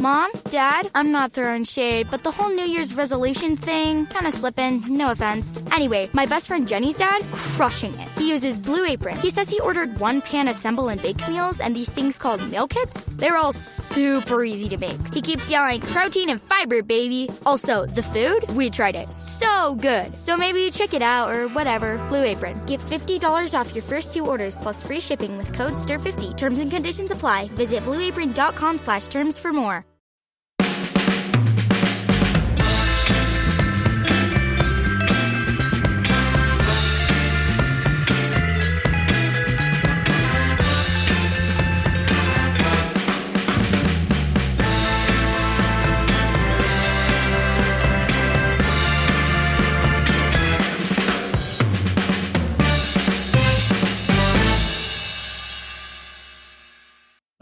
Mom, Dad, I'm not throwing shade, but the whole New Year's resolution thing, kind of slipping, no offense. Anyway, my best friend Jenny's dad, crushing it. He uses Blue Apron. He says he ordered one-pan assemble and bake meals and these things called meal kits. They're all super easy to make. He keeps yelling, protein and fiber, baby. Also, the food, we tried it. So good. So maybe you check it out or whatever. Blue Apron. Get $50 off your first 2 orders plus free shipping with code STIR50. Terms and conditions apply. Visit blueapron.com/terms for more.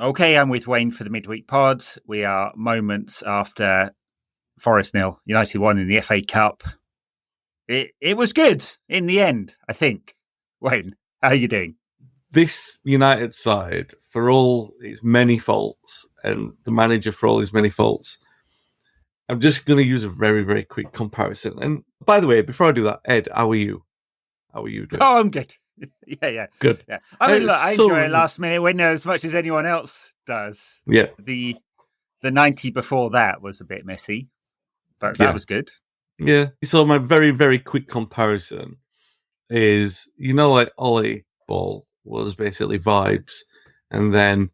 Okay, I'm with Wayne for the midweek pod. We are moments after Forest 0, United 1 in the FA Cup. It was good in the end, I think. Wayne, how are you doing? This United side, for all its many faults, and the manager for all his many faults, I'm just going to use a very, very quick comparison. And by the way, before I do that, Ed, how are you? How are you doing? Oh, I'm good. Yeah. Good. Yeah. I mean, look, I enjoy a last-minute winner as much as anyone else does. Yeah. The 90 before that was a bit messy, but that was good. Yeah. So my very, very quick comparison is, like Ollie Ball was basically vibes, and then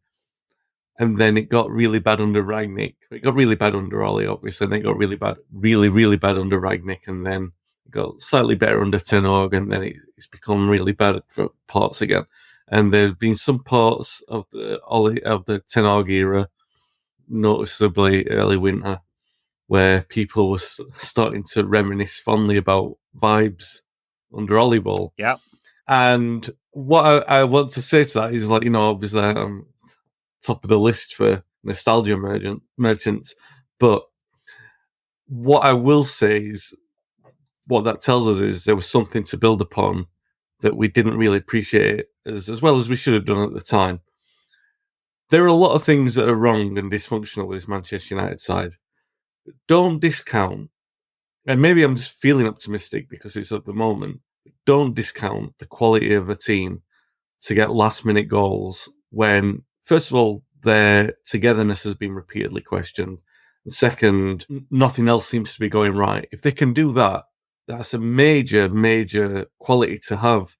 it got really bad under Rangnick. It got really bad under Ollie, obviously, and then it got really bad, really, really bad under Rangnick, and then got slightly better under Ten Hag, and then it's become really bad for parts again. And there have been some parts of the Ten Hag era, noticeably early winter, where people were starting to reminisce fondly about vibes under Ollie Ball. Yeah. And what I want to say to that is, obviously I'm top of the list for nostalgia merchants, but what I will say is, what that tells us is there was something to build upon that we didn't really appreciate as well as we should have done at the time. There are a lot of things that are wrong and dysfunctional with this Manchester United side. Don't discount, and maybe I'm just feeling optimistic because it's at the moment, don't discount the quality of a team to get last-minute goals when, first of all, their togetherness has been repeatedly questioned. And second, nothing else seems to be going right. If they can do that, that's a major, major quality to have.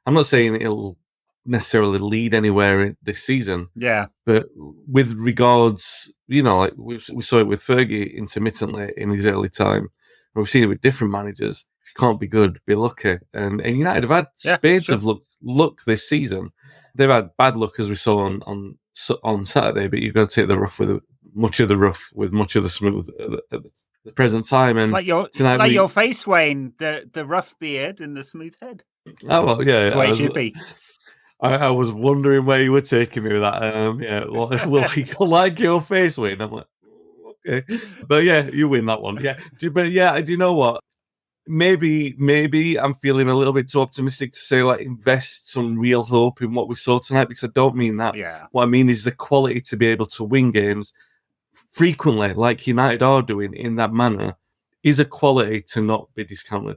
I'm not saying it'll necessarily lead anywhere this season. Yeah. But with regards, like we saw it with Fergie intermittently in his early time. We've seen it with different managers. If you can't be good, be lucky. And United have had spades of luck this season. They've had bad luck, as we saw on Saturday, but you've got to take the rough with much of the rough with much of the smooth at the present time. And your face, Wayne, the rough beard and the smooth head. Oh, well, yeah. That's the way it should be. I was wondering where you were taking me with that. Well, like your face, Wayne. I'm like, okay. But yeah, you win that one. Yeah. But yeah, do you know what? Maybe I'm feeling a little bit too optimistic to say, invest some real hope in what we saw tonight, because I don't mean that. Yeah. What I mean is the quality to be able to win games frequently, like United are doing in that manner, is a quality to not be discounted.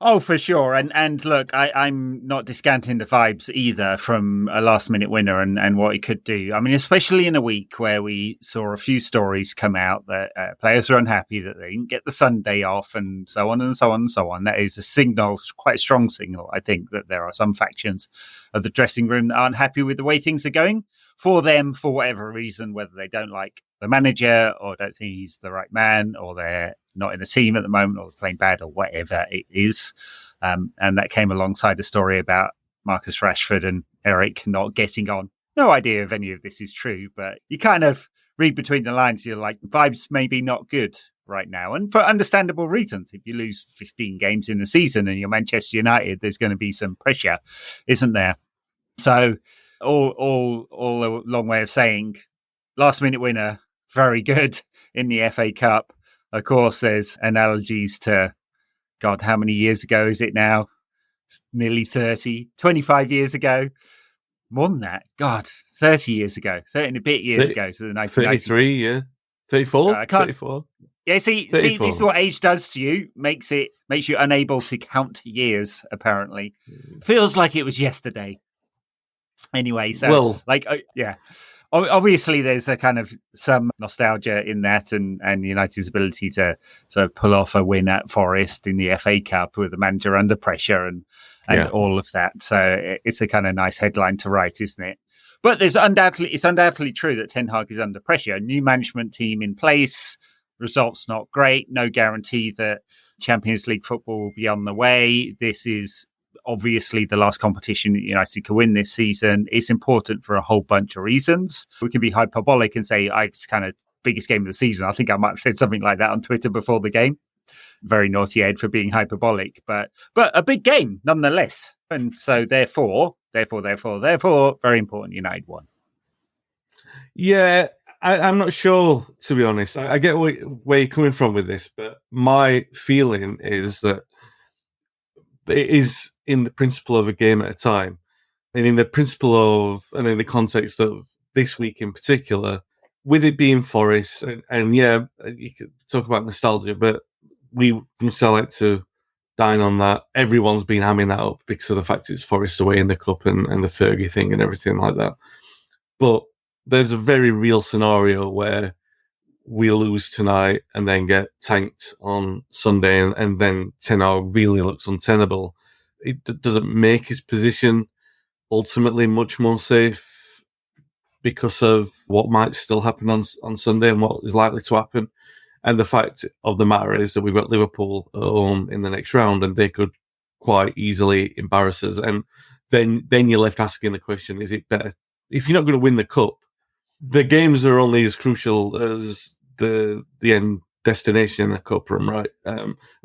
Oh, for sure. And look, I'm not discounting the vibes either from a last-minute winner and what it could do. I mean, especially in a week where we saw a few stories come out that players are unhappy that they didn't get the Sunday off and so on and so on and so on. That is a signal, quite a strong signal, I think, that there are some factions of the dressing room that aren't happy with the way things are going for them for whatever reason, whether they don't like the manager or don't think he's the right man, or they're not in the team at the moment, or playing bad, or whatever it is. And that came alongside a story about Marcus Rashford and Erik not getting on. No idea if any of this is true, but you kind of read between the lines. You're like, vibes maybe not good right now. And for understandable reasons. If you lose 15 games in the season and you're Manchester United, there's going to be some pressure, isn't there? So all a long way of saying, last minute winner, very good in the FA Cup. Of course, there's analogies to, God, how many years ago is it now? Nearly 30, 25 years ago. More than that. God, 30 years ago, 30 and a bit years ago to the 1990s. 33, yeah. 34? I can't. 34? Yeah, see, 34. this is what age does to you. Makes you unable to count years, apparently. Feels like it was yesterday. Anyway, so, yeah. Obviously, there's a kind of some nostalgia in that, and United's ability to sort of pull off a win at Forest in the FA Cup with the manager under pressure and all of that. So it's a kind of nice headline to write, isn't it? But it's undoubtedly true that Ten Hag is under pressure. New management team in place, results not great. No guarantee that Champions League football will be on the way. This is obviously the last competition United can win this season. It's important for a whole bunch of reasons. We can be hyperbolic and say it's kind of biggest game of the season. I think I might have said something like that on Twitter before the game. Very naughty, Ed, for being hyperbolic, but a big game nonetheless. And so therefore, very important United won. Yeah, I'm not sure, to be honest. I get where you're coming from with this, but my feeling is that it is in the principle of a game at a time. And in the principle of, and in the context of this week in particular, with it being Forest, and yeah, you could talk about nostalgia, but we must like to dine on that. Everyone's been hamming that up because of the fact it's Forest away in the cup and the Fergie thing and everything like that. But there's a very real scenario where we lose tonight and then get tanked on Sunday, and then Ten Hag really looks untenable. It doesn't make his position ultimately much more safe because of what might still happen on Sunday and what is likely to happen. And the fact of the matter is that we've got Liverpool at home in the next round, and they could quite easily embarrass us. And then you're left asking the question, is it better? If you're not going to win the cup, the games are only as crucial as the end destination in the cup run, right?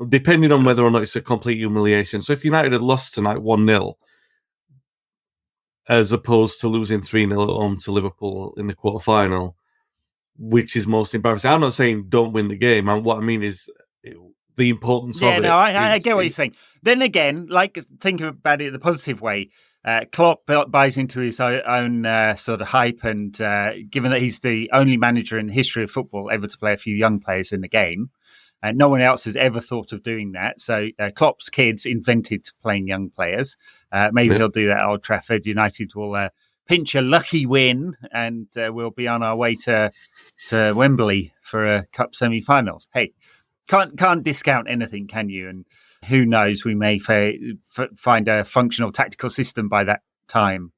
Depending on whether or not it's a complete humiliation. So if United had lost tonight 1-0, as opposed to losing 3-0 at home to Liverpool in the quarterfinal, which is most embarrassing. I'm not saying don't win the game. And what I mean is the importance of it. Yeah, no, I get what you're saying. Then again, think about it in the positive way. Klopp buys into his own sort of hype, and given that he's the only manager in the history of football ever to play a few young players in the game, and no one else has ever thought of doing that. So Klopp's kids invented playing young players. Maybe he'll do that at Old Trafford. United will pinch a lucky win, and we'll be on our way to Wembley for a cup semi-finals. Hey, can't discount anything, can you? And who knows, we may find a functional tactical system by that time,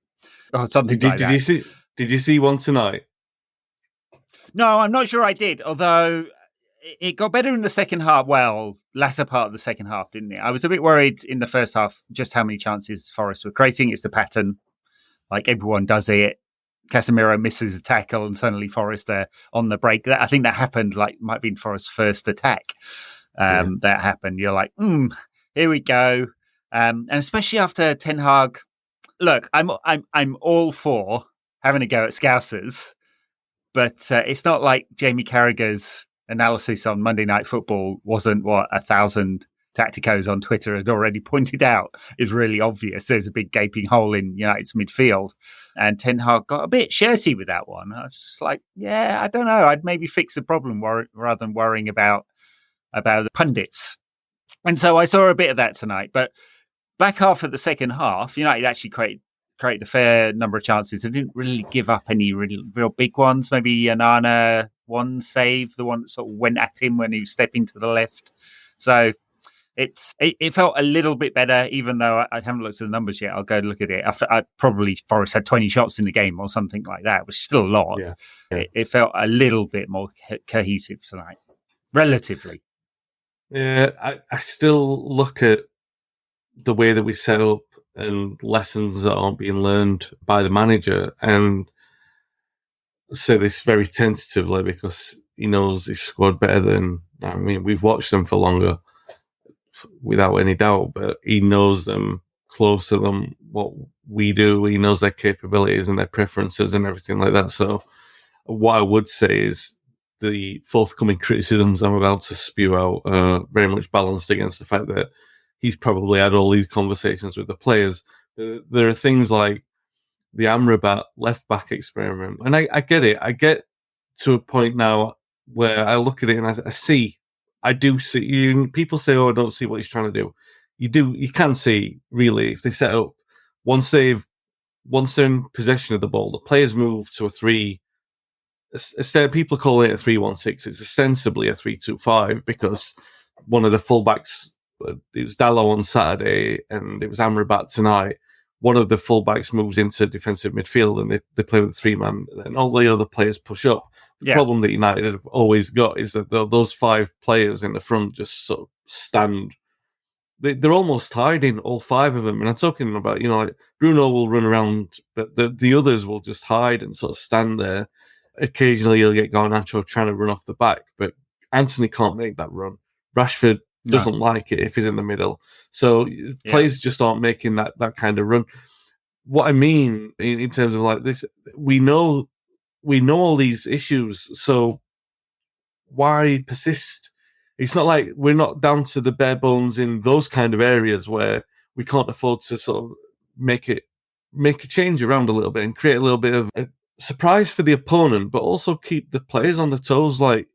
or something like that. Did you see one tonight? No, I'm not sure I did, although it got better in the second half. Well, latter part of the second half, didn't it? I was a bit worried in the first half just how many chances Forest were creating. It's the pattern. Like, everyone does it. Casemiro misses a tackle and suddenly Forest are on the break. I think that happened, might have been Forest's first attack. That happened. You're like, here we go. And especially after Ten Hag. Look, I'm all for having a go at Scousers, but it's not like Jamie Carragher's analysis on Monday Night Football wasn't what 1,000 tacticos on Twitter had already pointed out is really obvious. There's a big gaping hole in United's midfield, and Ten Hag got a bit shirty with that one. I was just like, yeah, I don't know. I'd maybe fix the problem rather than worrying about the pundits. And so I saw a bit of that tonight. But back half of the second half, United actually created a fair number of chances. They didn't really give up any real big ones. Maybe Anana one save, the one that sort of went at him when he was stepping to the left. So it felt a little bit better, even though I haven't looked at the numbers yet. I'll go look at it. I probably Forest had 20 shots in the game or something like that, which is still a lot. Yeah. It felt a little bit more cohesive tonight, relatively. Yeah, I still look at the way that we set up and lessons that aren't being learned by the manager, and say this very tentatively because he knows his squad better than, I mean, we've watched them for longer, without any doubt, but he knows them closer than what we do. He knows their capabilities and their preferences and everything like that. So what I would say is the forthcoming criticisms I'm about to spew out are very much balanced against the fact that he's probably had all these conversations with the players. There are things like the Amrabat left-back experiment. And I get it. I get to a point now where I look at it and I do see, people say, oh, I don't see what he's trying to do. You can see, really, if they set up, once they're in possession of the ball, the players move to a 3. People call it a 3-1-6. It's ostensibly a 3-2-5 because one of the fullbacks, it was Dalot on Saturday and it was Amrabat tonight. One of the fullbacks moves into defensive midfield and they play with a 3-man, and all the other players push up. The problem that United have always got is that those 5 players in the front just sort of stand. They're almost hiding, all 5 of them. And I'm talking about, like Bruno will run around, but the others will just hide and sort of stand there. Occasionally you'll get Garnacho trying to run off the back, but Antony can't make that run. Rashford doesn't like it if he's in the middle. So players just aren't making that kind of run. What I mean in terms of like this, we know all these issues, so why persist? It's not like we're not down to the bare bones in those kind of areas where we can't afford to sort of make a change around a little bit and create a little bit of a surprise for the opponent, but also keep the players on the toes. Like,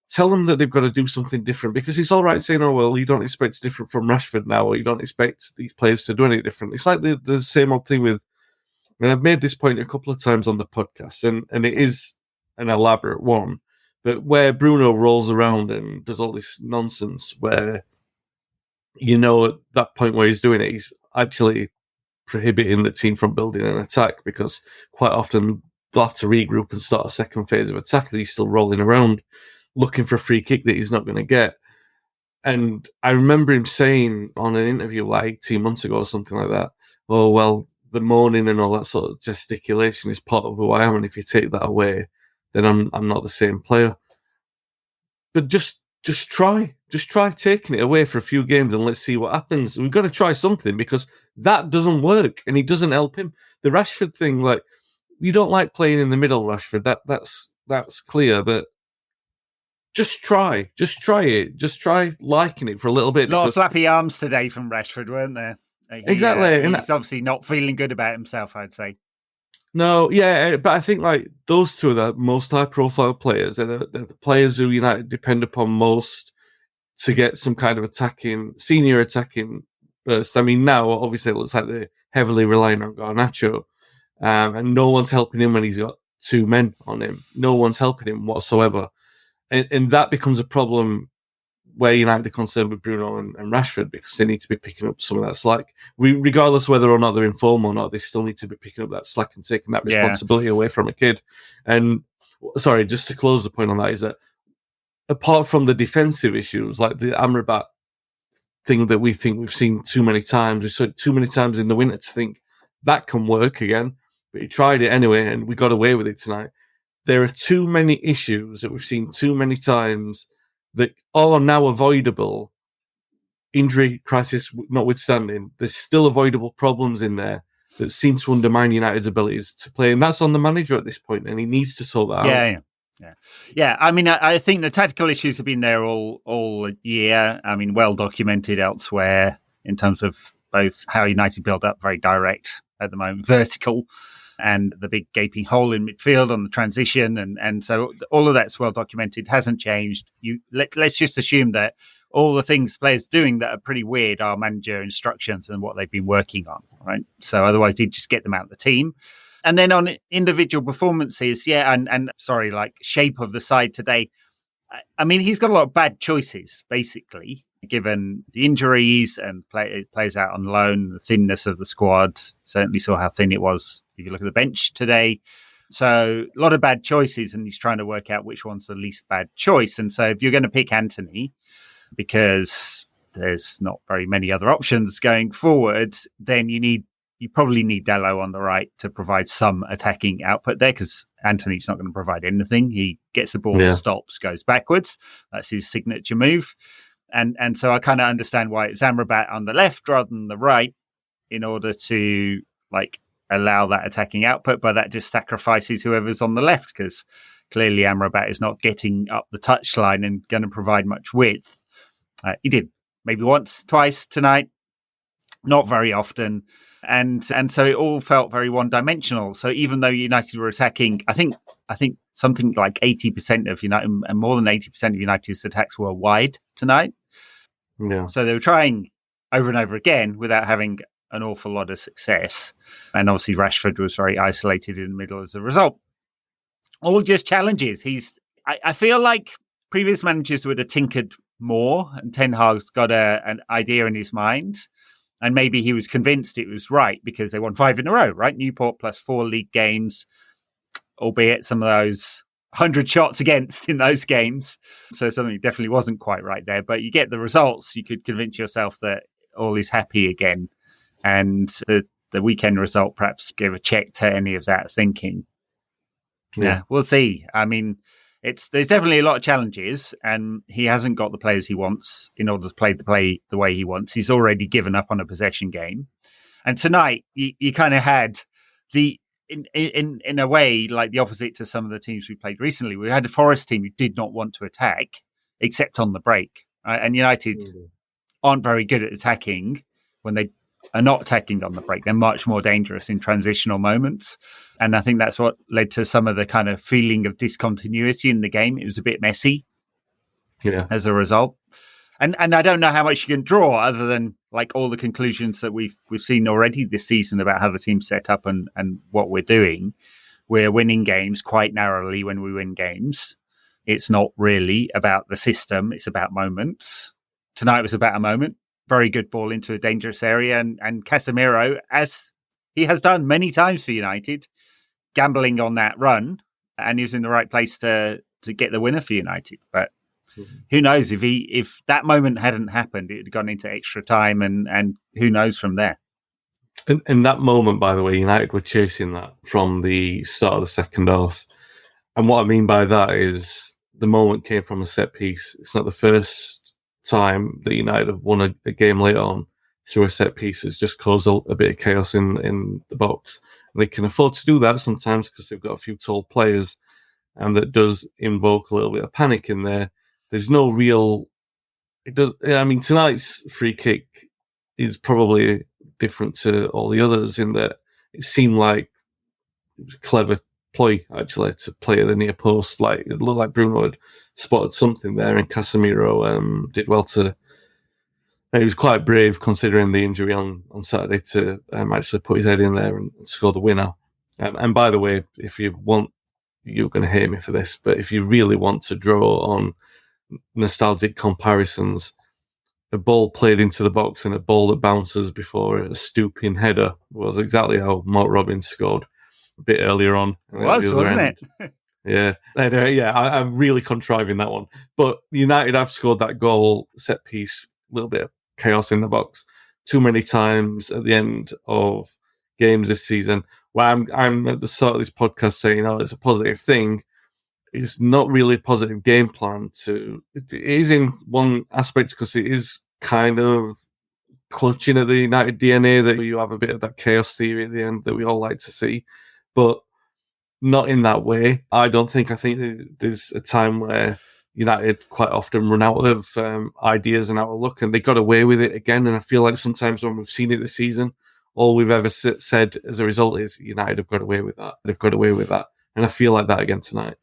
tell them that they've got to do something different, because it's all right saying, oh, well, you don't expect it's different from Rashford now, or you don't expect these players to do anything different. It's like the same old thing with, and I've made this point a couple of times on the podcast, and it is an elaborate one, but where Bruno rolls around and does all this nonsense where, at that point where he's doing it, he's actually prohibiting the team from building an attack, because quite often they'll have to regroup and start a second phase of attack, and he's still rolling around looking for a free kick that he's not going to get. And I remember him saying on an interview like 18 months ago or something like that, oh, well, the moaning and all that sort of gesticulation is part of who I am, and if you take that away, then I'm not the same player. But just try taking it away for a few games and let's see what happens. We've got to try something, because that doesn't work and it doesn't help him. The Rashford thing, like, you don't like playing in the middle, Rashford. That's clear, but just try it. Just try liking it for a little bit. A lot of flappy arms today from Rashford, weren't there? Exactly. He's obviously not feeling good about himself, I'd say. No, yeah, but I think like those two are the most high-profile players. They're the players who United depend upon most to get some kind of senior attacking burst. I mean, now obviously it looks like they're heavily relying on Garnacho, and no one's helping him when he's got 2 men on him. No one's helping him whatsoever, and that becomes a problem where United are concerned with Bruno and Rashford, because they need to be picking up some of that slack. Regardless whether or not they're in form or not, they still need to be picking up that slack and taking that responsibility away from a kid. And sorry, just to close the point on that, is that apart from the defensive issues, like the Amrabat thing that we think we've seen too many times, we saw it too many times in the winter to think that can work again, but he tried it anyway and we got away with it tonight. There are too many issues that we've seen too many times that are now avoidable, injury crisis notwithstanding. There's still avoidable problems in there that seem to undermine United's abilities to play, and that's on the manager at this point, and he needs to sort that out. Yeah. I mean, I think the tactical issues have been there all year. I mean, well documented elsewhere in terms of both how United build up very direct at the moment, vertical, and the big gaping hole in midfield on the transition. And so all of that's well documented, hasn't changed. Let's just assume that all the things players doing that are pretty weird are manager instructions and what they've been working on, right? So otherwise he'd just get them out of the team. And then on individual performances, and sorry, like shape of the side today, I mean, he's got a lot of bad choices, basically, given the injuries and plays out on loan, the thinness of the squad. Certainly saw how thin it was if you look at the bench today. So a lot of bad choices, and he's trying to work out which one's the least bad choice. And so if you're going to pick Antony, because there's not very many other options going forward, then you probably need Dalot on the right to provide some attacking output there, because Antony's not going to provide anything. He gets the ball, stops, goes backwards. That's his signature move. And so I kind of understand why it's Amrabat on the left rather than the right, in order to like allow that attacking output, but that just sacrifices whoever's on the left, because clearly Amrabat is not getting up the touchline and going to provide much width. He did maybe once, twice tonight, not very often. and so it all felt very one-dimensional. So even though United were attacking, I think something like 80% of United, and more than 80% of United's attacks were wide tonight. Yeah. So they were trying over and over again without having an awful lot of success. And obviously Rashford was very isolated in the middle as a result. All just challenges. I feel like previous managers would have tinkered more, and Ten Hag's got an idea in his mind. And maybe he was convinced it was right because they won 5 in a row, right? Newport plus 4 league games, albeit some of those 100 shots against in those games. So something definitely wasn't quite right there. But you get the results. You could convince yourself that all is happy again. And the weekend result perhaps gave a check to any of that thinking. Yeah, we'll see. I mean, there's definitely a lot of challenges, and he hasn't got the players he wants in order to play the way he wants. He's already given up on a possession game. And tonight, you kind of had in a way, like the opposite to some of the teams we played recently. We had a Forest team who did not want to attack, except on the break. Right? And United aren't very good at attacking when they are not attacking on the break. They're much more dangerous in transitional moments. And I think that's what led to some of the kind of feeling of discontinuity in the game. It was a bit messy as a result. And I don't know how much you can draw other than like all the conclusions that we've seen already this season about how the team's set up and what we're doing. We're winning games quite narrowly when we win games. It's not really about the system. It's about moments. Tonight was about a moment. Very good ball into a dangerous area. And Casemiro, as he has done many times for United, gambling on that run. And he was in the right place to get the winner for United. But who knows if that moment hadn't happened, it had gone into extra time, and who knows from there. In that moment, by the way, United were chasing that from the start of the second half. And what I mean by that is the moment came from a set piece. It's not the first time that United have won a game later on through a set piece. It's just caused a bit of chaos in the box. And they can afford to do that sometimes because they've got a few tall players, and that does invoke a little bit of panic in there. There's no real... tonight's free kick is probably different to all the others in that it seemed like it was a clever ploy, actually, to play at the near post. Like, it looked like Bruno had spotted something there, and Casemiro did well to... He was quite brave, considering the injury on Saturday, to actually put his head in there and score the winner. And by the way, if you want... You're going to hate me for this, but if you really want to draw on nostalgic comparisons, a ball played into the box and a ball that bounces before a stooping header was exactly how Mark Robbins scored a bit earlier on. It was, wasn't it? Yeah. I'm really contriving that one. But United have scored that goal, set piece, a little bit of chaos in the box, too many times at the end of games this season. Well, I'm at the start of this podcast saying, it's a positive thing. It's not really a positive game plan. It is in one aspect because it is kind of clutching at the United DNA that you have a bit of that chaos theory at the end that we all like to see, but not in that way. I think there's a time where United quite often run out of ideas and outlook, and they got away with it again. And I feel like sometimes when we've seen it this season, all we've ever said as a result is United have got away with that. They've got away with that. And I feel like that again tonight.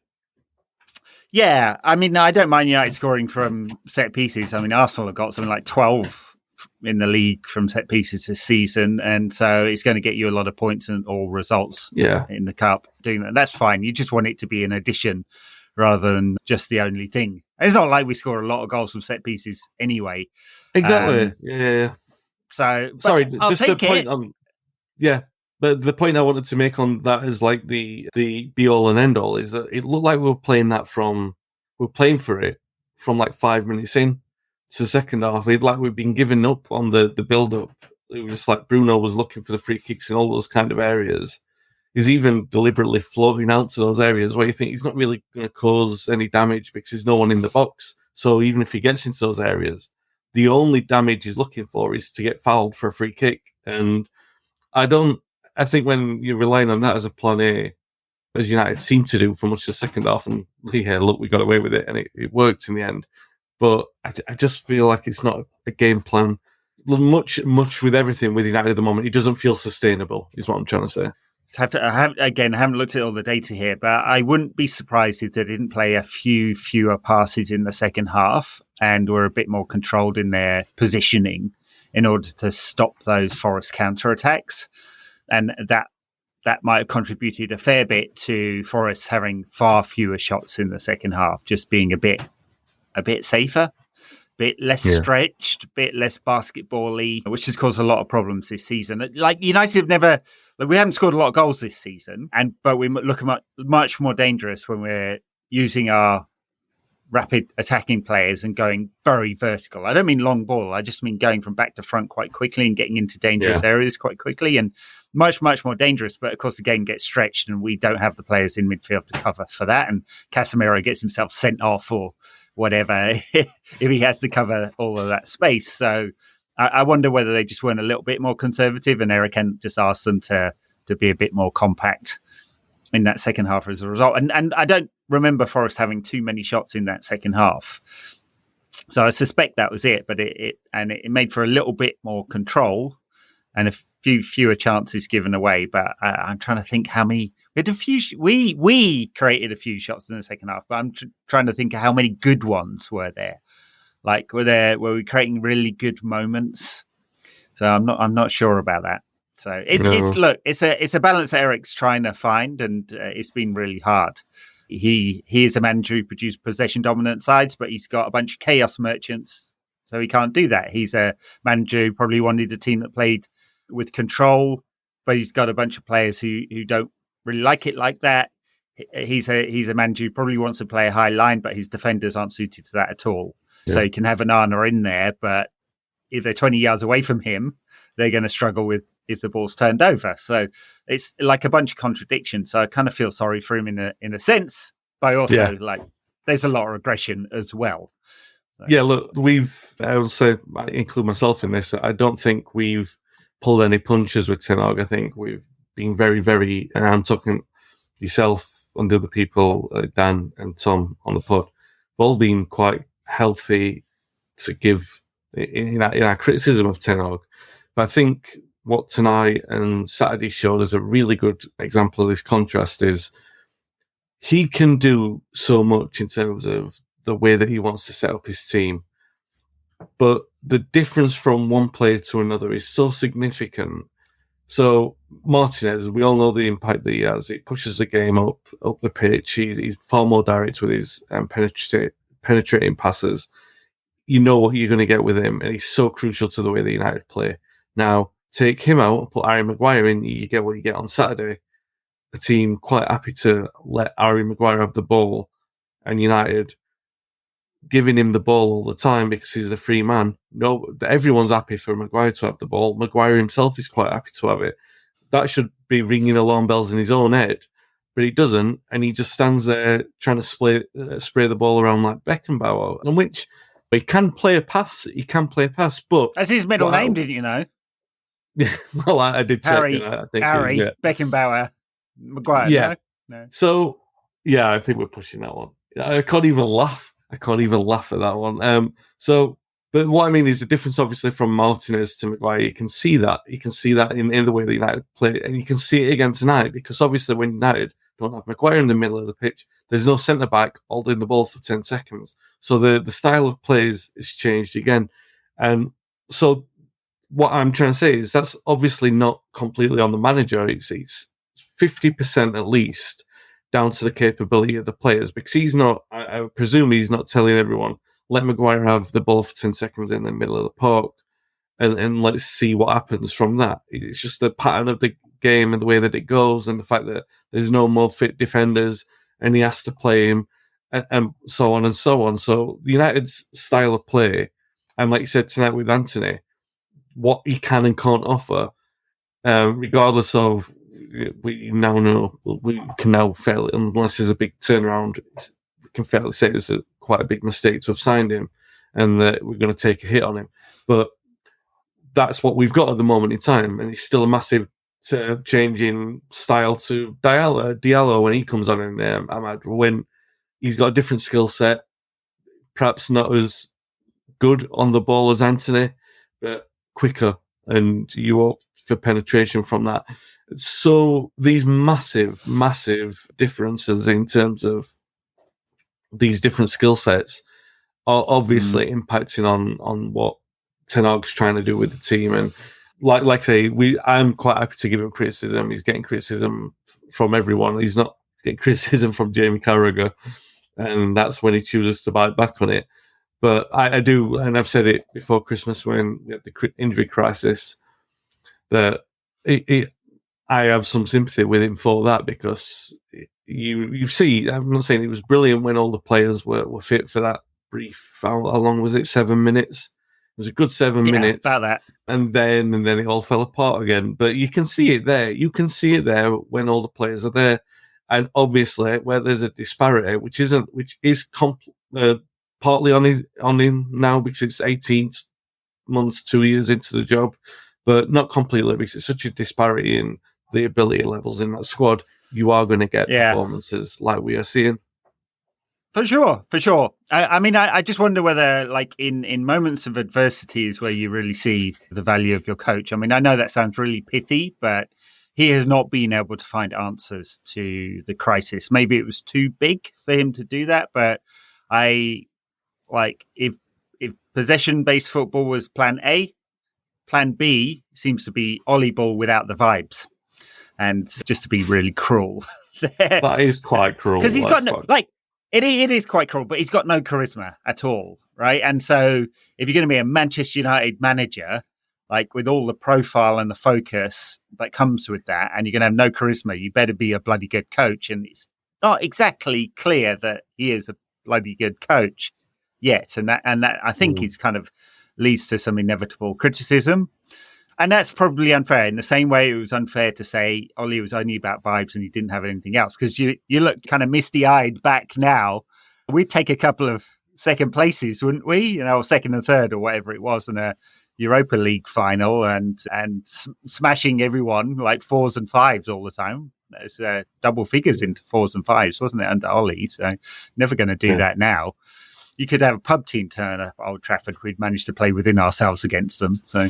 Yeah, I mean, I don't mind United scoring from set pieces. I mean, Arsenal have got something like 12 in the league from set pieces this season, and so it's going to get you a lot of points or results in the cup doing that. That's fine. You just want it to be an addition rather than just the only thing. It's not like we score a lot of goals from set pieces anyway. Exactly. Yeah. So, sorry, I'll just the point on... Yeah. But the point I wanted to make on that is like the be all and end all is that it looked like we were playing for it from like 5 minutes in to the second half. We'd been giving up on the build up. It was just like Bruno was looking for the free kicks in all those kind of areas. He was even deliberately floating out to those areas where you think he's not really going to cause any damage because there's no one in the box. So even if he gets into those areas, the only damage he's looking for is to get fouled for a free kick. And I think when you're relying on that as a plan A, as United seem to do for much of the second half, and we got away with it, and it worked in the end. But I just feel like it's not a game plan much with everything with United at the moment. It doesn't feel sustainable, is what I'm trying to say. I haven't looked at all the data here, but I wouldn't be surprised if they didn't play a few fewer passes in the second half and were a bit more controlled in their positioning in order to stop those Forest counterattacks. And that might have contributed a fair bit to Forest having far fewer shots in the second half, just being a bit safer, bit less stretched, bit less basketball-y, which has caused a lot of problems this season. Like United have never, we haven't scored a lot of goals this season, but we look much more dangerous when we're using our rapid attacking players and going very vertical. I don't mean long ball. I just mean going from back to front quite quickly and getting into dangerous areas quite quickly, and much more dangerous. But of course, the game gets stretched and we don't have the players in midfield to cover for that. And Casemiro gets himself sent off or whatever if he has to cover all of that space. So I wonder whether they just weren't a little bit more conservative and Erik just asked them to be a bit more compact in that second half as a result. And I don't remember Forest having too many shots in that second half. So I suspect that was it, but it made for a little bit more control and a few fewer chances given away. But I'm trying to think how many. We had a few. We created a few shots in the second half, but I'm trying to think of how many good ones were there. Like were we creating really good moments? So I'm not sure about that. So it's a balance that Erik's trying to find, and it's been really hard. He is a manager who produced possession dominant sides, but he's got a bunch of chaos merchants, so he can't do that. He's a manager who probably wanted a team that played with control, but he's got a bunch of players who don't really like it like that. He's a manager who probably wants to play a high line, but his defenders aren't suited to that at all. Yeah. So he can have an Anna in there, but if they're 20 yards away from him, they're going to struggle with if the ball's turned over. So it's like a bunch of contradictions. So I kind of feel sorry for him in a sense, but also there's a lot of aggression as well. So. Yeah, look, I will say, I include myself in this, I don't think we've pulled any punches with Ten Hag. I think we've been very, very, and I'm talking yourself and the other people, Dan and Tom on the pod, we've all been quite healthy to give in our criticism of Ten Hag. But I think what tonight and Saturday showed as a really good example of this contrast is he can do so much in terms of the way that he wants to set up his team. But the difference from one player to another is so significant. So Martinez, we all know the impact that he has. It pushes the game up the pitch. He's far more direct with his penetrating passes. You know what you're going to get with him, and he's so crucial to the way that United play. Now, take him out and put Harry Maguire in, you get what you get on Saturday. A team quite happy to let Harry Maguire have the ball, and United giving him the ball all the time because he's a free man. No, everyone's happy for Maguire to have the ball. Maguire himself is quite happy to have it. That should be ringing alarm bells in his own head, but he doesn't, and he just stands there trying to spray the ball around like Beckenbauer, on which he can play a pass. But that's his middle name, didn't you know? Yeah, well, I did check. Harry, I think Harry Beckenbauer, Maguire. Yeah. No. So, yeah, I think we're pushing that one. I can't even laugh at that one. But what I mean is the difference, obviously, from Martinez to Maguire. You can see that. You can see that in the way that United play, and you can see it again tonight because obviously when United don't have Maguire in the middle of the pitch, there's no centre back holding the ball for 10 seconds. So the style of plays is changed again, and so. What I'm trying to say is that's obviously not completely on the manager. It's 50% at least down to the capability of the players because he's not, I presume he's not telling everyone, let Maguire have the ball for 10 seconds in the middle of the park and let's see what happens from that. It's just the pattern of the game and the way that it goes and the fact that there's no more fit defenders and he has to play him and so on and so on. So United's style of play, and like you said tonight with Anthony, what he can and can't offer, regardless of we now know we can now fail unless there's a big turnaround. We can fairly say it was quite a big mistake to have signed him, and that we're going to take a hit on him. But that's what we've got at the moment in time, and it's still a massive change in style to Diallo when he comes on in there. Ahmad, when he's got a different skill set, perhaps not as good on the ball as Anthony, but quicker, and you opt for penetration from that. So these massive, massive differences in terms of these different skill sets are obviously impacting on what Ten Hag's trying to do with the team. And like I say, I'm quite happy to give him criticism. He's getting criticism from everyone. He's not getting criticism from Jamie Carragher, and that's when he chooses to bite back on it. But I do, and I've said it before Christmas when we had the injury crisis, that I have some sympathy with him for that, because you see, I'm not saying it was brilliant when all the players were fit for that brief. How long was it? 7 minutes. It was a good 7 minutes. About that. And then it all fell apart again. But you can see it there. You can see it there when all the players are there, and obviously where there's a disparity, which is partly on him now because it's 18 months, 2 years into the job, but not completely, because it's such a disparity in the ability levels in that squad. You are going to get performances like we are seeing. For sure. I mean, I just wonder whether, like, in moments of adversity is where you really see the value of your coach. I mean, I know that sounds really pithy, but he has not been able to find answers to the crisis. Maybe it was too big for him to do that, but if possession-based football was plan A, plan B seems to be Ollie ball without the vibes. And just to be really cruel. That is quite cruel. Because he's got it is quite cruel, but he's got no charisma at all, right? And so if you're going to be a Manchester United manager, like with all the profile and the focus that comes with that, and you're going to have no charisma, you better be a bloody good coach. And it's not exactly clear that he is a bloody good coach yet. And that I think is kind of leads to some inevitable criticism. And that's probably unfair, in the same way it was unfair to say Ollie was only about vibes and he didn't have anything else. Because you look kind of misty-eyed back now. We'd take a couple of second places, wouldn't we? Or second and third or whatever it was in a Europa League final, and smashing everyone like 4s and 5s all the time. There's double figures into 4s and 5s, wasn't it, under Ollie? So never going to do that now. You could have a pub team turn up at Old Trafford. We'd managed to play within ourselves against them. So...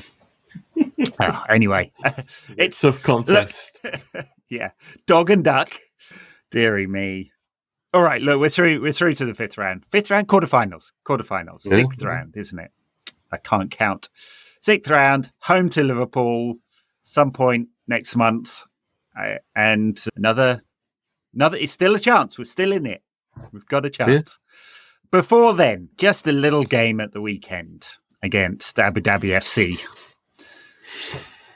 anyway, it's tough contest. Yeah, dog and duck. Deary me. All right, look, we're through to the fifth round. Quarterfinals. Sixth round, isn't it? I can't count. Sixth round, home to Liverpool, some point next month, and another. It's still a chance. We're still in it. We've got a chance. Yeah. Before then, just a little game at the weekend against Abu Dhabi FC.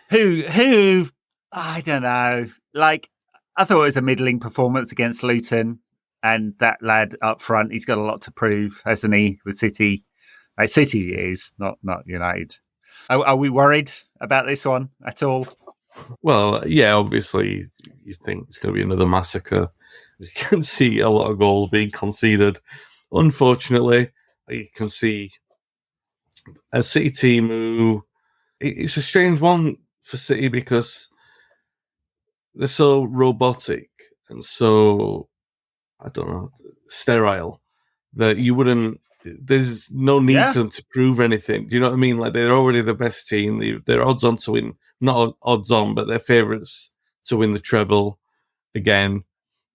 Who, I don't know. Like, I thought it was a middling performance against Luton, and that lad up front, he's got a lot to prove, hasn't he? With City, City is not United. Are we worried about this one at all? Well, yeah, obviously, you think it's going to be another massacre. You can see a lot of goals being conceded. Unfortunately, you can see a City team who. It's a strange one for City because they're so robotic and so, I don't know, sterile that you wouldn't. There's no need for them to prove anything. Do you know what I mean? Like, they're already the best team. They're odds on to win. Not odds on, but they're favourites to win the treble again.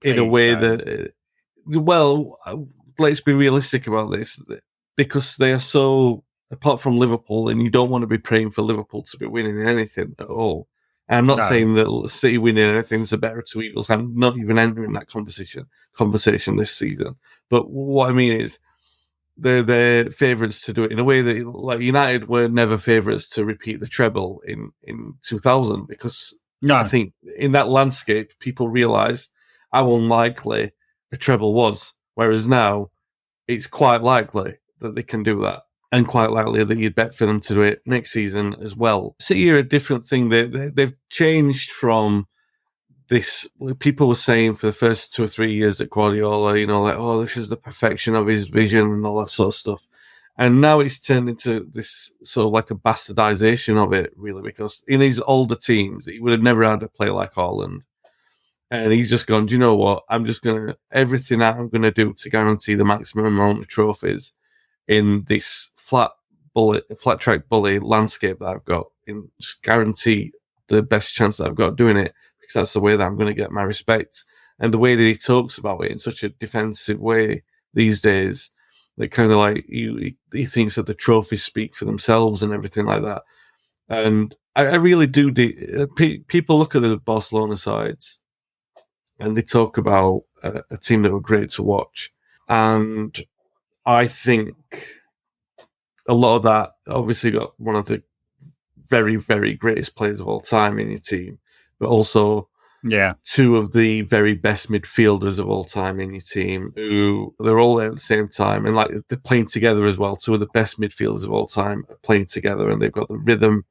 In a way that, well, let's be realistic about this, because they are so. Apart from Liverpool, and you don't want to be praying for Liverpool to be winning anything at all. And I'm not saying that City winning anything is a better two Eagles. I'm not even entering that conversation this season. But what I mean is, they're favourites to do it in a way that, like, United were never favourites to repeat the treble in 2000, because I think in that landscape, people realised how unlikely a treble was. Whereas now, it's quite likely that they can do that. And quite likely that you'd bet for them to do it next season as well. City are a different thing. They've changed from this. People were saying for the first 2 or 3 years at Guardiola, like, oh, this is the perfection of his vision and all that sort of stuff. And now it's turned into this sort of like a bastardization of it, really, because in his older teams, he would have never had a player like Haaland. And he's just gone, do you know what? Everything I'm going to do to guarantee the maximum amount of trophies in this flat flat track bully landscape that I've got, and just guarantee the best chance that I've got doing it, because that's the way that I'm going to get my respect. And the way that he talks about it in such a defensive way these days, that kind of like he thinks that the trophies speak for themselves and everything like that. And I really do. People look at the Barcelona sides and they talk about a team that were great to watch. And I think a lot of that, obviously got one of the very, very greatest players of all time in your team, but also two of the very best midfielders of all time in your team, who they're all there at the same time, and like they're playing together as well. Two of the best midfielders of all time are playing together, and they've got the rhythm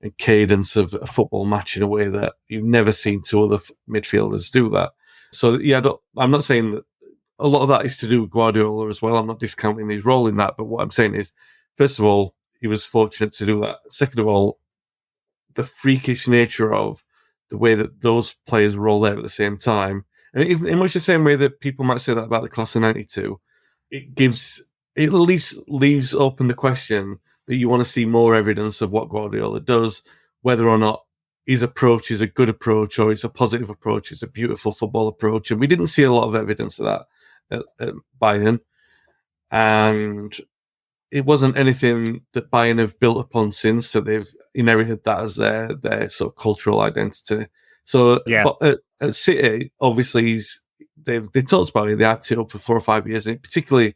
and cadence of a football match in a way that you've never seen two other midfielders do that. So yeah, I'm not saying that a lot of that is to do with Guardiola as well. I'm not discounting his role in that, but what I'm saying is, first of all, he was fortunate to do that. Second of all, the freakish nature of the way that those players were all there at the same time, and in much the same way that people might say that about the class of '92, it leaves open the question that you want to see more evidence of what Guardiola does, whether or not his approach is a good approach or it's a positive approach, it's a beautiful football approach, and we didn't see a lot of evidence of that at Bayern, and it wasn't anything that Bayern have built upon since, so they've inherited that as their sort of cultural identity. So, but at City, obviously, they talked about it. They had it up for 4 or 5 years, and particularly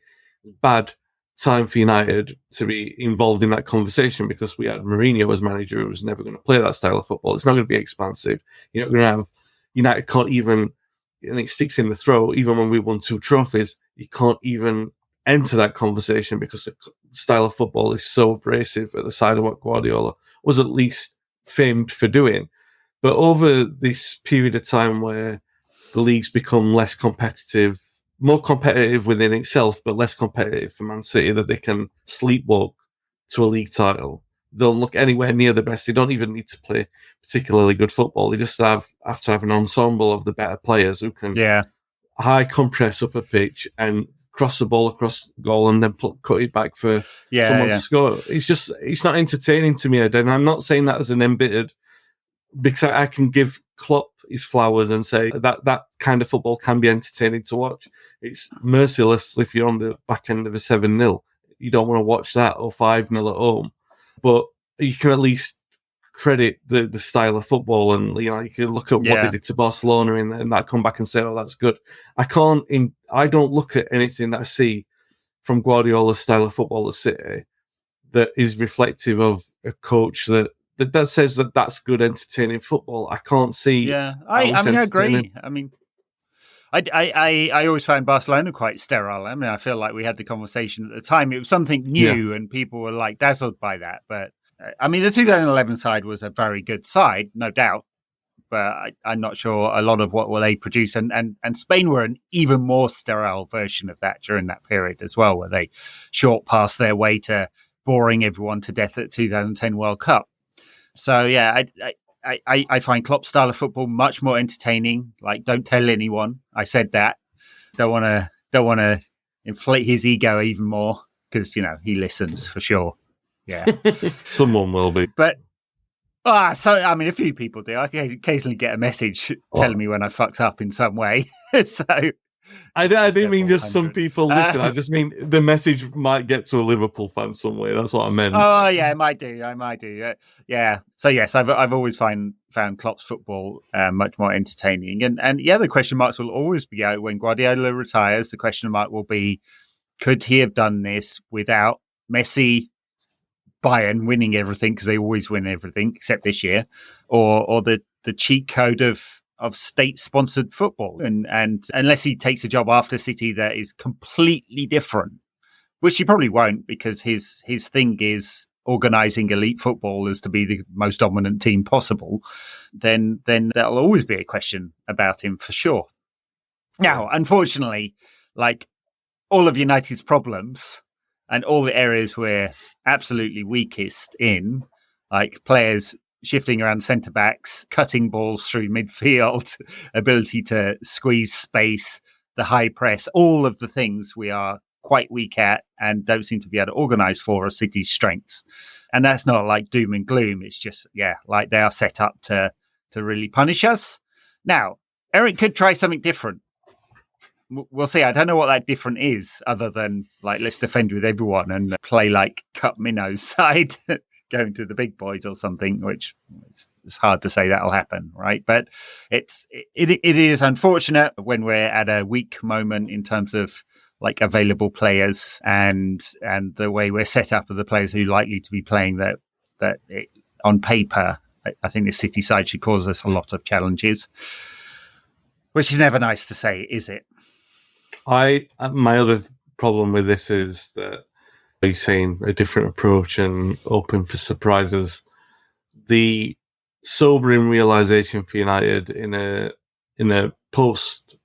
bad time for United to be involved in that conversation, because we had Mourinho as manager who was never going to play that style of football. It's not going to be expansive. You're not going to have United can't even, and it sticks in the throat. Even when we won 2 trophies, you can't even enter that conversation because the style of football is so abrasive at the side of what Guardiola was at least famed for doing. But over this period of time where the league's become less competitive, more competitive within itself, but less competitive for Man City, that they can sleepwalk to a league title, don't look anywhere near the best. They don't even need to play particularly good football. They just have to have an ensemble of the better players who can high compress up a pitch and cross the ball across goal and then cut it back for someone to score. It's not entertaining to me, and I'm not saying that as an embittered, because I can give Klopp his flowers and say that kind of football can be entertaining to watch. It's merciless if you're on the back end of a 7-0. You don't want to watch that, or 5-0 at home. But you can at least credit the style of football, and you can look at what they did to Barcelona and that come back and say, oh, that's good. I don't look at anything that I see from Guardiola's style of football at City that is reflective of a coach that says that that's good, entertaining football. I can't see. Yeah, I agree. I mean, I always found Barcelona quite sterile. I mean, I feel like we had the conversation at the time. It was something new, and people were like dazzled by that. But I mean, the 2011 side was a very good side, no doubt. But I'm not sure a lot of what they produced. And Spain were an even more sterile version of that during that period as well, where they short passed their way to boring everyone to death at the 2010 World Cup. So, yeah, I find Klopp's style of football much more entertaining. Like, don't tell anyone I said that. Don't want to inflate his ego even more, because, he listens for sure. Yeah. Someone will be. But, so, I mean, a few people do. I occasionally get a message telling me when I fucked up in some way. So I didn't mean just some people listen. I just mean the message might get to a Liverpool fan somewhere. That's what I meant. Oh, yeah, it might do. Yeah. So, yes, I've always found Klopp's football much more entertaining. And the question marks will always be out when Guardiola retires. The question mark will be, could he have done this without Messi, Bayern winning everything, because they always win everything except this year, or the cheat code of state-sponsored football, and unless he takes a job after City that is completely different, which he probably won't, because his thing is organising elite football as to be the most dominant team possible, then that'll always be a question about him for sure. Now, unfortunately, like all of United's problems and all the areas we're absolutely weakest in, like players shifting around centre-backs, cutting balls through midfield, ability to squeeze space, the high press, all of the things we are quite weak at and don't seem to be able to organise for are City's strengths. And that's not like doom and gloom. It's just, like they are set up to really punish us. Now, Erik could try something different. We'll see. I don't know what that different is other than like, let's defend with everyone and play like Cup Minnows side, going to the big boys or something, which it's hard to say that'll happen, right? But it is unfortunate when we're at a weak moment in terms of like available players and the way we're set up of the players who are likely to be playing that on paper, I think the City side should cause us a lot of challenges, which is never nice to say, is it? My other problem with this is that you're saying a different approach and open for surprises. The sobering realization for United in a post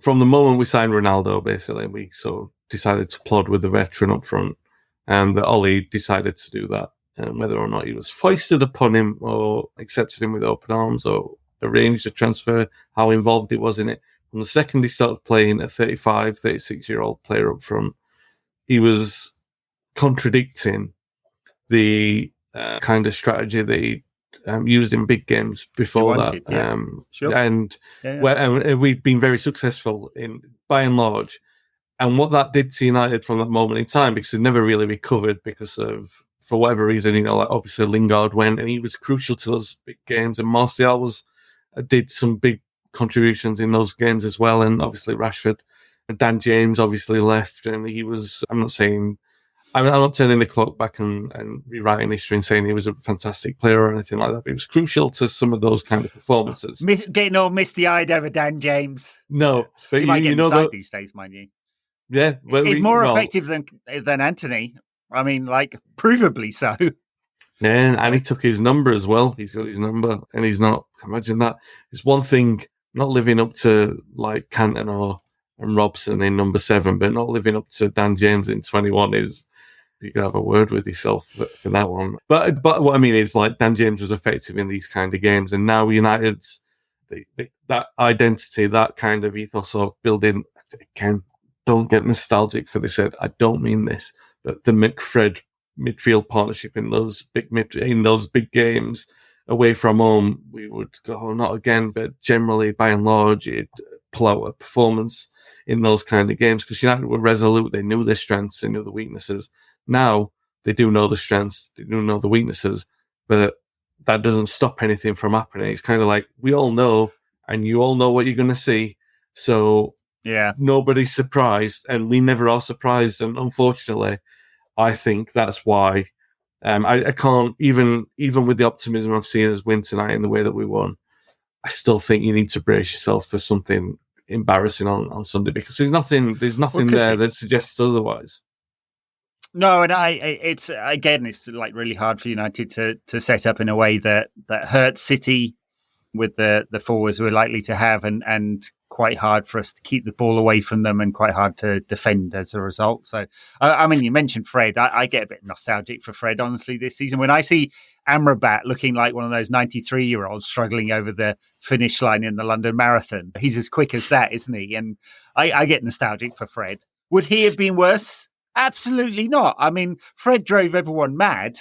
from the moment we signed Ronaldo, basically, we sort of decided to plod with the veteran up front, and that Ollie decided to do that. And whether or not he was foisted upon him or accepted him with open arms or arranged a transfer, how involved he was in it. From the second he started playing a 35, 36-year-old player up front, he was contradicting the kind of strategy that he used in big games before that. Sure. And we've been very successful by and large. And what that did to United from that moment in time, because it never really recovered because of, for whatever reason, like obviously Lingard went and he was crucial to those big games, and Martial did some big contributions in those games as well, and obviously Rashford. Dan James obviously left, and I'm not turning the clock back and rewriting history and saying he was a fantastic player or anything like that, but he was crucial to some of those kind of performances. Getting all misty-eyed over Dan James. No, but he might get inside these days, mind you. Yeah. Well, he's more effective than Anthony. I mean, like, provably so. Yeah, and he took his number as well. He's got his number, and he's not. Imagine that. It's one thing not living up to like Cantona and Robson in number 7, but not living up to Dan James in 21 is. You can have a word with yourself for that one. But what I mean is, like, Dan James was effective in these kind of games, and now United's that identity, that kind of ethos of building. Again, don't get nostalgic for this. I don't mean this, but the McFred midfield partnership in those big games away from home, we would go, not again, but generally by and large, it'd pull out a performance in those kind of games because United were resolute. They knew their strengths, they knew the weaknesses. Now they do know the strengths, they do know the weaknesses, but that doesn't stop anything from happening. It's kind of like, we all know, and you all know what you're going to see. So nobody's surprised, and we never are surprised. And unfortunately, I think that's why I can't, even with the optimism I've seen us win tonight in the way that we won, I still think you need to brace yourself for something embarrassing on Sunday, because there's nothing there that suggests otherwise. No, and it's like really hard for United to set up in a way that hurts City with the forwards we're likely to have, and quite hard for us to keep the ball away from them, and quite hard to defend as a result. So, I mean, you mentioned Fred. I get a bit nostalgic for Fred, honestly, this season. When I see Amrabat looking like one of those 93-year-olds struggling over the finish line in the London Marathon, he's as quick as that, isn't he? And I get nostalgic for Fred. Would he have been worse? Absolutely not. I mean, Fred drove everyone mad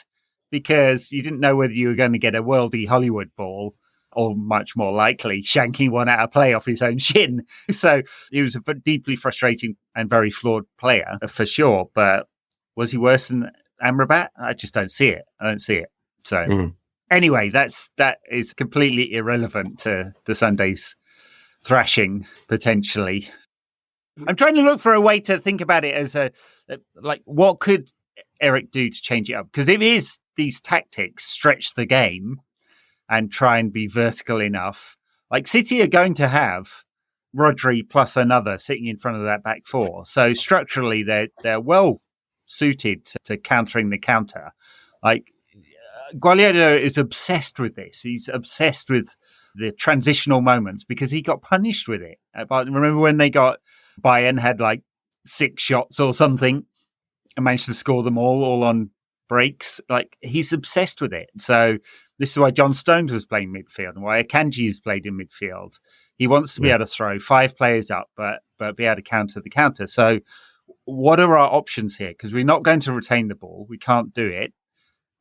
because you didn't know whether you were going to get a worldy Hollywood ball or, much more likely, shanking one out of play off his own shin. So he was a deeply frustrating and very flawed player, for sure. But was he worse than Amrabat? I just don't see it. So anyway, that is completely irrelevant to Sunday's thrashing, potentially. I'm trying to look for a way to think about it as what could Erik do to change it up? Because if it is these tactics, stretch the game and try and be vertical enough, like City are going to have Rodri plus another sitting in front of that back four. So structurally, they're well suited to countering the counter. Like Guardiola is obsessed with this. He's obsessed with the transitional moments because he got punished with it. But remember when Bayern had like 6 shots or something and managed to score them all on breaks? Like, he's obsessed with it. So this is why John Stones was playing midfield and why Akanji has played in midfield. He wants to be able to throw 5 players up, but be able to counter the counter. So what are our options here? Because we're not going to retain the ball. We can't do it.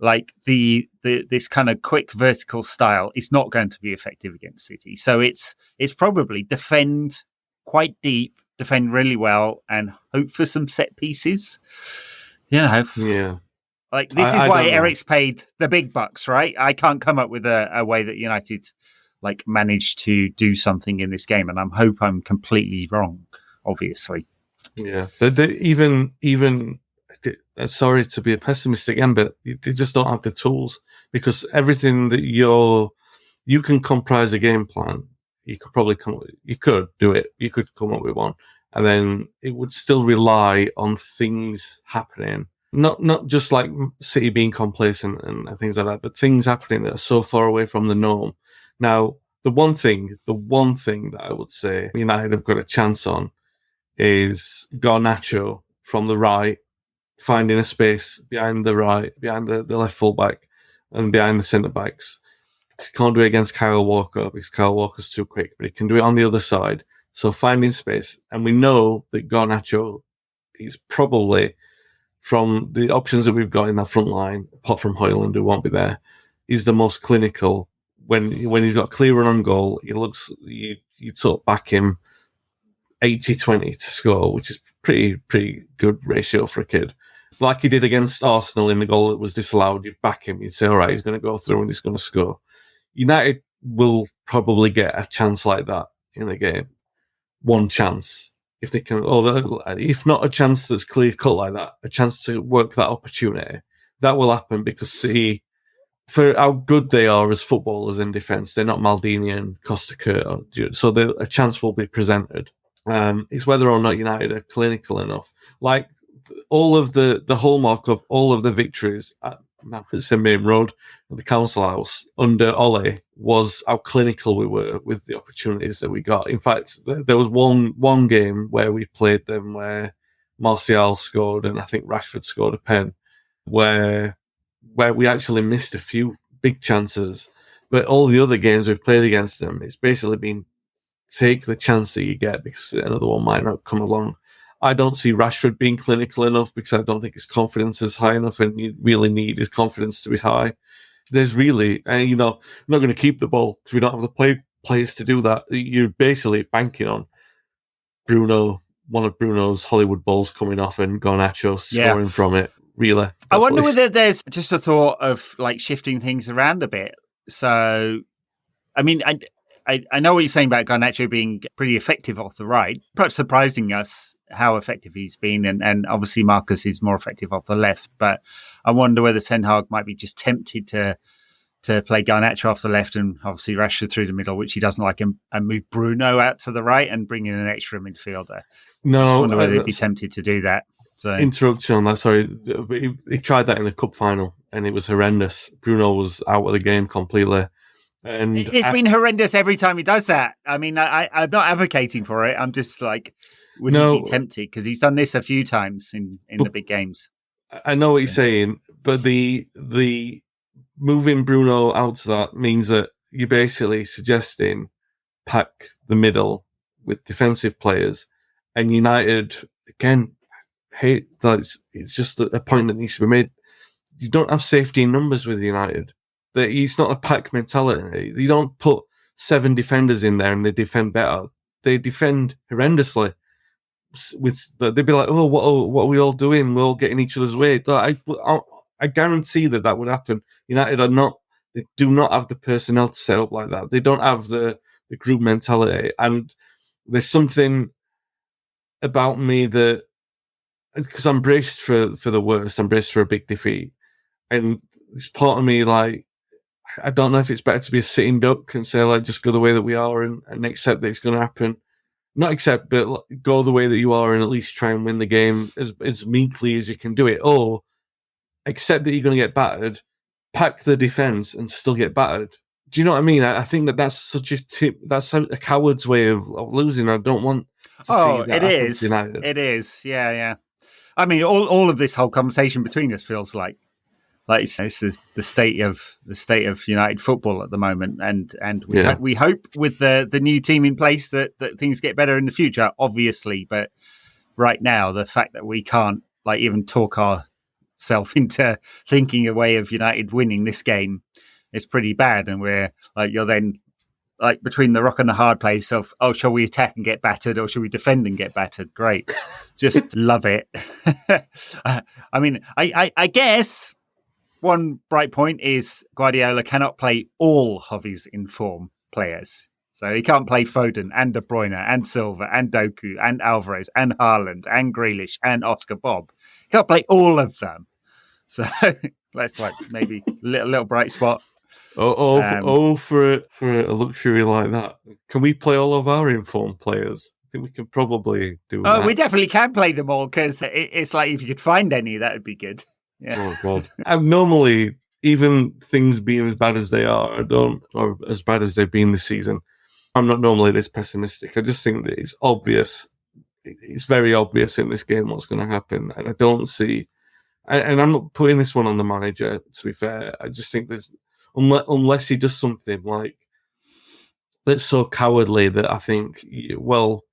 Like this kind of quick vertical style is not going to be effective against City. So it's probably defend quite deep, defend really well, and hope for some set pieces. Yeah. Like this is why Erik's paid the big bucks, right? I can't come up with a way that United like managed to do something in this game, and I hope I'm completely wrong. Obviously, yeah. Even sorry to be a pessimist again, but they just don't have the tools, because everything that you can comprise a game plan. You could probably you could do it. You could come up with one, and then it would still rely on things happening. Not just like City being complacent and things like that, but things happening that are so far away from the norm. Now, the one thing that I would say United have got a chance on is Garnacho from the right, finding a space behind the left fullback and behind the centre backs. He can't do it against Kyle Walker because Kyle Walker's too quick, but he can do it on the other side. So finding space, and we know that Garnacho is probably, from the options that we've got in that front line, apart from Højlund, who won't be there, he's the most clinical. When he's got clear run on goal, he looks, you'd sort of back him 80-20 to score, which is pretty good ratio for a kid. Like he did against Arsenal in the goal that was disallowed, you'd back him, you'd say, all right, he's going to go through and he's going to score. United will probably get a chance like that in the game. One chance. If they can, if not a chance that's clear cut like that, a chance to work that opportunity, that will happen, because City, for how good they are as footballers in defence, they're not Maldini and Costa Curta, so a chance will be presented. It's whether or not United are clinical enough. Like all of the hallmark of all of the victories at St Main Road, at the Council House under Ole, was how clinical we were with the opportunities that we got. In fact, there was one game where we played them where Martial scored and I think Rashford scored a pen, where we actually missed a few big chances. But all the other games we've played against them, it's basically been take the chance that you get because another one might not come along. I don't see Rashford being clinical enough because I don't think his confidence is high enough, and you really need his confidence to be high. There's really, and I'm not going to keep the ball because we don't have the players to do that. You're basically banking on one of Bruno's Hollywood balls coming off and Garnacho scoring from it. Really, I wonder whether there's just a thought of like shifting things around a bit. So, I mean, I know what you're saying about Garnacho being pretty effective off the right, perhaps surprising us how effective he's been, and obviously Marcus is more effective off the left. But I wonder whether Ten Hag might be just tempted to play Garnacho off the left and obviously Rashford through the middle, which he doesn't like, and move Bruno out to the right and bring in an extra midfielder. No, I wonder whether he'd be tempted to do that. So interruption on that. Sorry, he tried that in the cup final and it was horrendous. Bruno was out of the game completely. And it's been horrendous every time he does that. I mean, I'm not advocating for it. I'm just like, would he be tempted? Because he's done this a few times in the big games. I know what you're saying, but the moving Bruno out to that means that you're basically suggesting pack the middle with defensive players, and United again hate that. It's just a point that needs to be made. You don't have safety in numbers with United. It's not a pack mentality. You don't put 7 defenders in there and they defend better. They defend horrendously. They'd be like, oh, what are we all doing? We're all getting each other's way. I guarantee that would happen. United they do not have the personnel to set up like that. They don't have the group mentality. And there's something about me that, because I'm braced for the worst, I'm braced for a big defeat. And it's part of me like, I don't know if it's better to be a sitting duck and say, like, just go the way that we are and accept that it's going to happen. Not accept, but go the way that you are and at least try and win the game as meekly as you can do it. Or accept that you're going to get battered, pack the defence and still get battered. Do you know what I mean? I think that's such a tip. That's a coward's way of losing. I don't want to see that. It is. Yeah. I mean, all of this whole conversation between us feels like it's the state of United football at the moment, and we hope with the new team in place that things get better in the future, obviously. But right now, the fact that we can't like even talk ourselves into thinking a way of United winning this game is pretty bad. And we're like, you're then like between the rock and the hard place of, oh, shall we attack and get battered or shall we defend and get battered? Great. Just love it. I mean, I guess one bright point is Guardiola cannot play all of his informed players. So he can't play Foden and De Bruyne and Silva and Doku and Alvarez and Haaland and Grealish and Oscar Bob. He can't play all of them. So that's like maybe a little bright spot. For a luxury like that. Can we play all of our informed players? I think we can probably do that. Oh, we definitely can play them all because it's like if you could find any, that would be good. Yeah. Oh, God. And normally, even things being as bad as they are, or as bad as they've been this season, I'm not normally this pessimistic. I just think that it's obvious. It's very obvious in this game what's going to happen. And I don't see... And I'm not putting this one on the manager, to be fair. I just think there's... Unless he does something like that's so cowardly that I think, well,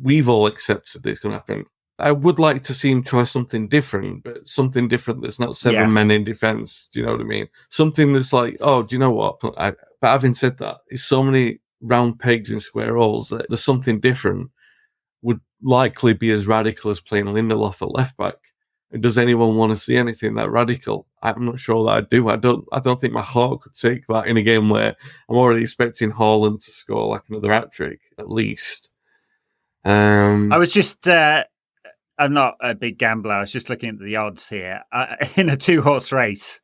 we've all accepted that it's going to happen. I would like to see him try something different, but something different that's not seven men in defence. Do you know what I mean? Something that's like, oh, do you know what? But having said that, there's so many round pegs in square holes that there's something different would likely be as radical as playing Lindelof at left back. And does anyone want to see anything that radical? I'm not sure that I do. I don't think my heart could take that in a game where I'm already expecting Haaland to score like another hat-trick, at least. I was just... I'm not a big gambler. I was just looking at the odds here. In a 2-horse race,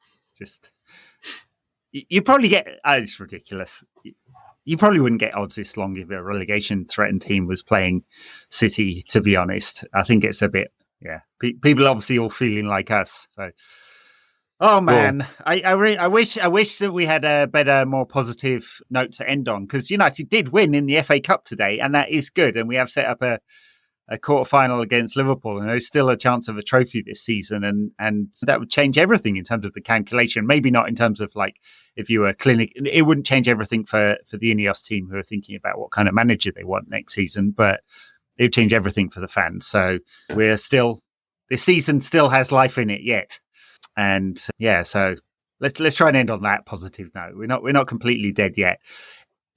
you probably get... it's ridiculous. You probably wouldn't get odds this long if a relegation-threatened team was playing City, to be honest. I think it's a bit... Yeah, people obviously all feeling like us. So, oh man, well, I wish that we had a better, more positive note to end on because United did win in the FA Cup today, and that is good. And we have set up a quarter-final against Liverpool, and there's still a chance of a trophy this season, and that would change everything in terms of the calculation. Maybe not in terms of like if you were it wouldn't change everything for the Ineos team who are thinking about what kind of manager they want next season, but it would change everything for the fans. So this season still has life in it yet. And so let's try and end on that positive note. We're not completely dead yet.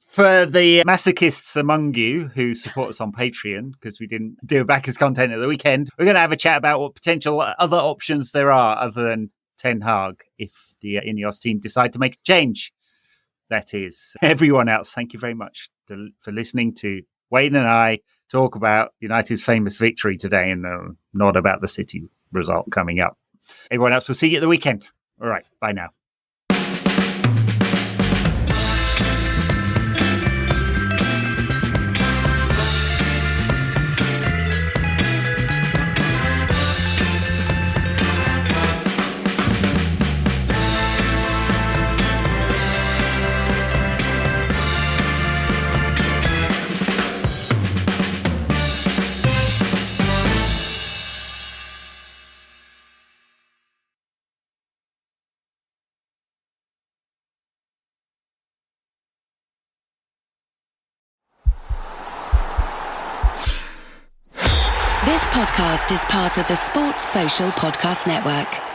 For the masochists among you who support us on Patreon, because we didn't do backers content at the weekend, we're going to have a chat about what potential other options there are other than Ten Hag if the Ineos team decide to make a change. That is, everyone else, thank you very much for listening to Wayne and I talk about United's famous victory today and not about the City result coming up. Everyone else will see you at the weekend. All right, bye now. This podcast is part of the Sports Social Podcast Network.